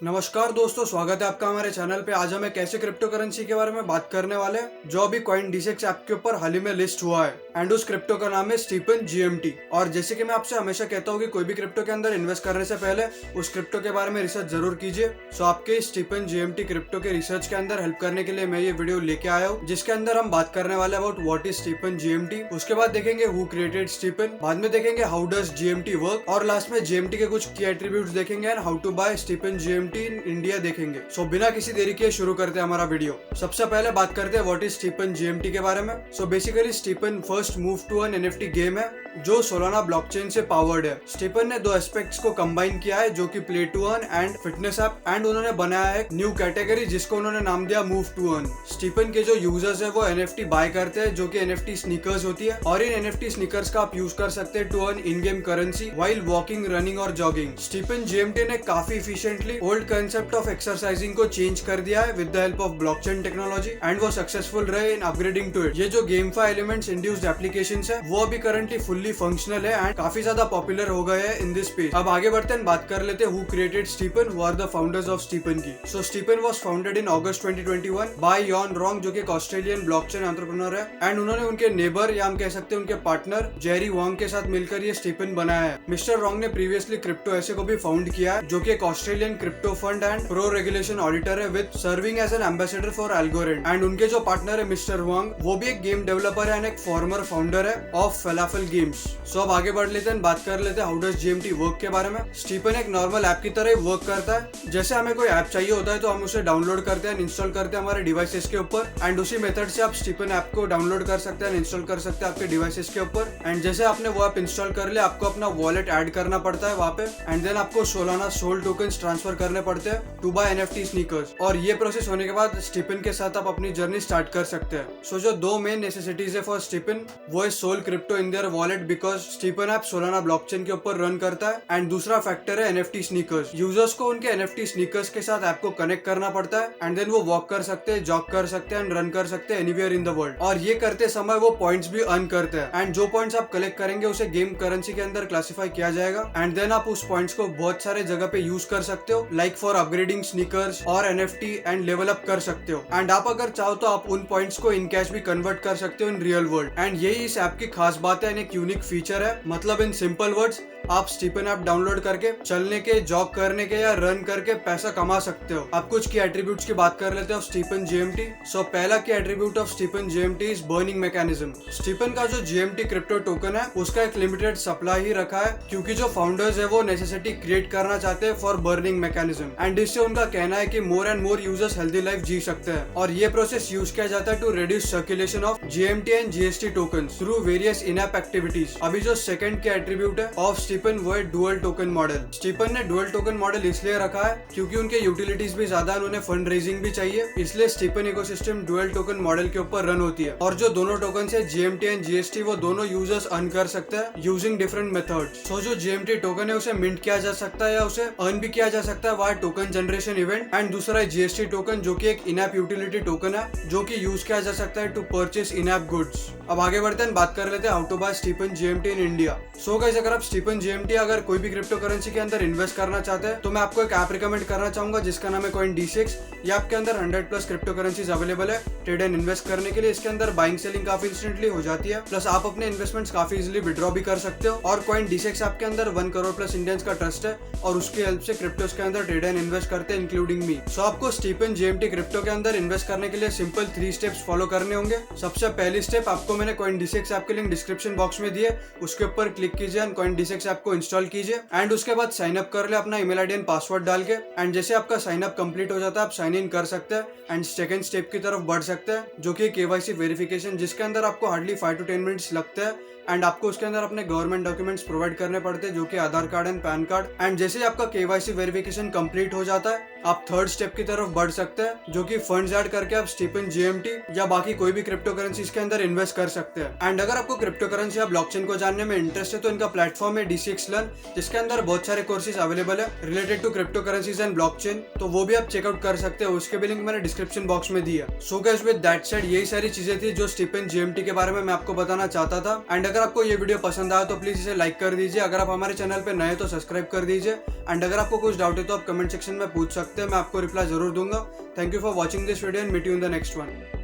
नमस्कार दोस्तों, स्वागत है आपका हमारे चैनल पे। आज हम एक ऐसे क्रिप्टो करेंसी के बारे में बात करने वाले हैं जो अभी कॉइन डिसेक्स ऐप के ऊपर हाल ही में लिस्ट हुआ है एंड उस क्रिप्टो का नाम है स्टीफन जीएमटी। और जैसे कि मैं आपसे हमेशा कहता हूँ कि कोई भी क्रिप्टो के अंदर इन्वेस्ट करने से पहले उस क्रिप्टो के बारे में रिसर्च जरूर कीजिए। सो आपके स्टीफन जीएमटी क्रिप्टो के रिसर्च के अंदर हेल्प करने के लिए मैं ये वीडियो लेके आया हूँ, जिसके अंदर हम बात करने वाले about what is STEPN GMT. उसके बाद देखेंगे हु क्रिएटेड स्टीफन, बाद में देखेंगे हाउ डज जीएमटी वर्क, और लास्ट में जीएमटी के कुछ की एट्रीब्यूट्स देखेंगे and how to buy STEPN GMT in India देखेंगे। सो बिना किसी देरी के शुरू करते हैं हमारा वीडियो। सबसे पहले बात करते हैं व्हाट इज स्टीफन जीएमटी के बारे में। So basically STEPN first move to an NFT game है जो सोलाना ब्लॉकचेन से पावर्ड है। स्टीफन ने दो एस्पेक्ट्स को कंबाइन किया है जो कि play to earn and fitness app, and उन्होंने बनाया है न्यू कैटेगरी जिसको उन्होंने नाम दिया मूव टू अर्न। स्टीफन के जो यूजर्स है वो एनएफटी बाय करते हैं जो कि एनएफटी स्नीकर्स होती है, और इन एनएफटी स्नीकर्स का आप यूज कर सकते हैं to earn in game currency while walking, running और जॉगिंग। स्टीफन जीएमटी ने काफी efficiently old concept of exercising को चेंज कर दिया है with the help of blockchain technology, and वो सक्सेसफुल रहे इन अपग्रेडिंग टू इट। ये जो गेमफाई एलिमेंट्स इंड्यूस्ड एप्लीकेशंस है वो अभी करंटली फुल्ली फंक्शनल है एंड काफी ज्यादा पॉपुलर हो गए हैं इन दिस स्पेस। अब आगे बढ़ते हैं, बात कर लेते हैं who created STEPN, who are the founders of STEPN की। So STEPN was founded in August 2021 by Yawn Rong, जो कि एक ऑस्ट्रेलियन ब्लॉकचेन एंटरप्रेन्योर है, एंड उन्होंने उनके नेबर या हम कह सकते हैं उनके पार्टनर जेरी वांग के साथ मिलकर ये स्टीफन बनाया है। मिस्टर रॉन्ग ने प्रीवियसली क्रिप्टो एसे को भी फाउंड किया है जो कि एक Australian crypto fund and pro regulation auditor है with serving as an ambassador for algorithm. And उनके जो पार्टनर है मिस्टर वांग, वो भी एक गेम डेवलपर है एंड एक फॉर्मर फाउंडर है ऑफ फलाफल गेम्स। सो अब आगे बढ़ लेते हैं, बात कर लेते हैं हाउ डज जीएमटी वर्क के बारे में। स्टीफन एक नॉर्मल ऐप की तरह ही वर्क करता है। जैसे हमें कोई ऐप चाहिए होता है तो हम उसे डाउनलोड करते हैं, इंस्टॉल करते हैं हमारे डिवाइसेस के ऊपर, एंड उसी मेथड से आप स्टीफन ऐप को डाउनलोड कर सकते हैं, इंस्टॉल कर सकते हैं आपके डिवाइसेस के ऊपर। एंड जैसे आपने वो ऐप इंस्टॉल कर लिया, आपको अपना वॉलेट ऐड करना पड़ता है वहाँ पे, एंड देन आपको सोलाना सोल टोकन्स ट्रांसफर करने पड़ते हैं टू बाय एनएफटी स्नीकर्स। और ये प्रोसेस होने के बाद स्टीफन के साथ आप अपनी जर्नी स्टार्ट कर सकते हैं। सो जो दो मेन नेसेसिटीज है फॉर स्टीफन, वो है SOL crypto in their wallet because STEPN app Solana blockchain के ऊपर रन करता है, एंड दूसरा फैक्टर है एनएफटी स्नीकर्स। यूजर्स को उनके एनएफटी स्नीकर्स के साथ ऐप को कनेक्ट करना पड़ता है, एंड देन वो वॉक कर सकते हैं, जॉग कर सकते हैं एंड रन कर सकते हैं एनीवेयर इन द वर्ल्ड। और ये करते समय वो पॉइंट्स भी अर्न करते हैं, एंड जो पॉइंट्स आप कलेक्ट करेंगे उसे गेम करेंसी के अंदर क्लासिफाई किया जाएगा, एंड देन आप उस पॉइंट्स को बहुत सारे जगह पे यूज कर सकते हो, लाइक फॉर अपग्रेडिंग स्नीकर्स और एनएफटी, एंड लेवल अप कर सकते हो। एंड आप अगर चाहो तो आप उन पॉइंट्स को इन कैश भी कन्वर्ट कर सकते हो इन रियल वर्ल्ड। एंड यही इस ऐप की खास बात है, एक यूनिक फीचर है। मतलब इन सिंपल वर्ड्स, आप स्टीफन ऐप डाउनलोड करके चलने के, जॉग करने के या रन करके पैसा कमा सकते हो। आप कुछ की एट्रीब्यूट्स की बात कर लेते हैं स्टीफन जीएमटी। सो पहला key attribute of STEPN GMT is burning mechanism. STEPN का जो जीएमटी क्रिप्टो टोकन है उसका एक लिमिटेड सप्लाई ही रखा है, क्योंकि जो फाउंडर्स है वो नेसेसिटी क्रिएट करना चाहते हैं फॉर बर्निंग मैकेनिज्म, एंड इससे उनका कहना है कि more and more users healthy life जी सकते हैं। और ये प्रोसेस यूज किया जाता है to reduce circulation of GMT and GST tokens through various in app activities. अभी जो सेकंड की एट्रीब्यूट है ऑफ स्टीफन वो है डुअल टोकन मॉडल। स्टीफन ने डुअल टोकन मॉडल इसलिए रखा है क्योंकि उनके यूटिलिटीज भी ज्यादा है, उन्हें फंड रेजिंग भी चाहिए, इसलिए STEPN ecosystem dual token model के ऊपर रन होती है। और जो दोनों टोकन है जीएमटी एंड जीएसटी, वो दोनों यूजर्स अर्न कर सकते हैं यूजिंग डिफरेंट मेथड्स। सो जो जीएमटी टोकन है उसे मिंट किया जा सकता है या उसे अर्न भी किया जा सकता है via token generation event, and दूसरा है जीएसटी टोकन जो कि एक इन ऐप यूटिलिटी टोकन है जो कि यूज किया जा सकता है to purchase in app goods. अब आगे बढ़ते हैं, बात कर लेते हैं how to buy STEPN GMT in India. So guys, अगर आप स्टीफन जीएमटी अगर कोई भी क्रिप्टो करेंसी के अंदर इन्वेस्ट करना चाहते हैं तो मैं आपको एक ऐप रिकमेंड करना चाहूंगा जिसका नाम है कॉइन डिसेक्स। ये आपके अंदर 100+ क्रिप्टो करेंसीज अवेलेबल है ट्रेड एंड इन्वेस्ट करने के लिए। इसके अंदर बाइंग सेलिंग काफी इंस्टेंटली हो जाती है, प्लस आप अपने इन्वेस्टमेंट्स काफी इजीली विड्रॉ भी कर सकते हो। और कॉइन डिसेक्स ऐप के अंदर 1 करोड़ प्लस इंडियंस का ट्रस्ट है और उसकी हेल्प से क्रिप्टोस के अंदर ट्रेड एंड इन्वेस्ट करते हैं इंक्लूडिंग मी। सो आपको स्टीफन जीएमटी क्रिप्टो के अंदर इन्वेस्ट करने के लिए सिंपल 3 स्टेप्स फॉलो करने होंगे। सबसे पहली स्टेप, आपको मैंने कॉइन डिसेक्स ऐप के लिंक डिस्क्रिप्शन बॉक्स में दिए, उसके ऊपर क्लिक कीजिए एंड कॉइन डिसेक्स ऐप को इंस्टॉल कीजिए, एंड उसके बाद साइन अप कर ले अपना ईमेल आईडी एंड पासवर्ड डाल के। एंड जैसे आपका साइन अप कंप्लीट हो जाता है आप साइन इन कर सकते हैं एंड सेकंड स्टेप की तरफ बढ़ सकते हैं जो कि केवाईसी वेरिफिकेशन, जिसके अंदर आपको हार्डली 5 to 10 मिनट्स लगते हैं, एंड आपको उसके अंदर अपने गवर्नमेंट डॉक्यूमेंट्स प्रोवाइड करने पड़ते हैं जो कि Aadhaar card and PAN card. And जैसे ही आपका केवाईसी वेरिफिकेशन कंप्लीट हो जाता है आप थर्ड स्टेप की तरफ बढ़ सकते हैं जो कि फंड्स ऐड करके आप स्टीफन जीएमटी या बाकी कोई भी क्रिप्टो करेंसीज के अंदर इन्वेस्ट कर सकते हैं। एंड अगर आपको क्रिप्टो करेंसी या ब्लॉकचेन को जानने में इंटरेस्ट है तो इनका प्लेटफॉर्म है DCX Learn, जिसके अंदर बहुत सारे कोर्सेज अवेलेबल है related to crypto currencies and blockchain, तो वो भी आप चेकआउट कर सकते हो। उसके भी लिंक मैंने डिस्क्रिप्शन बॉक्स में दिया। So guys with that said, यही सारी चीजें थी जो स्टीफन GMT के बारे में मैं आपको बताना चाहता था। एंड अगर आपको ये वीडियो पसंद आया तो प्लीज इसे लाइक कर दीजिए। अगर आप हमारे चैनल पे नए तो सब्सक्राइब कर दीजिए। एंड अगर आपको कुछ डाउट है तो आप कमेंट सेक्शन में पूछ सकते हैं, मैं आपको रिप्लाई जरूर दूंगा। Thank you for watching this video and meet you in the next one.